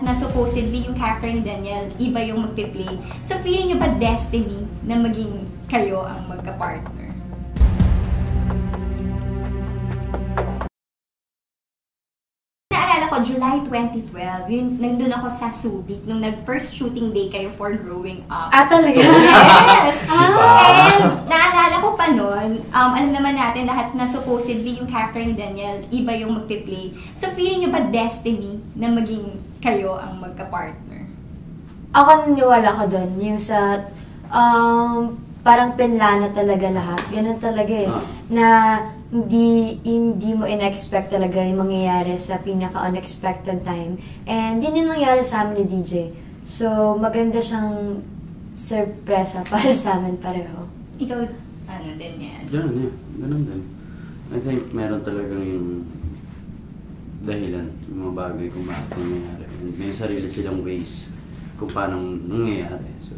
na supposedly yung character ni Daniel, iba yung magpe-play. So feeling nyo ba destiny na maging kayo ang magka-partner? Naalala ko, July 2012, yun, nandun ako sa Subic nung nag-first shooting day kayo for Growing Up. Ah, talaga? Yes! And naalala ko pa nun, alam naman natin lahat na supposedly yung character ni Daniel, iba yung magpe-play. So feeling nyo ba destiny na maging kayo ang magka-partner? Ako naniwala ko doon, yung sa parang pinlano talaga lahat. Ganun talaga eh. Na hindi mo in-expect talaga yung mangyayari sa pinaka-unexpected time. And yun yung nangyari sa amin ni DJ. So, maganda siyang sorpresa para sa amin pareho. Ikaw, ano din yan? Ganun din. I think meron talagang yung dahilan, yung mga bagay kung bakit nangyayari. May sarili silang ways kung paano nangyayari. So,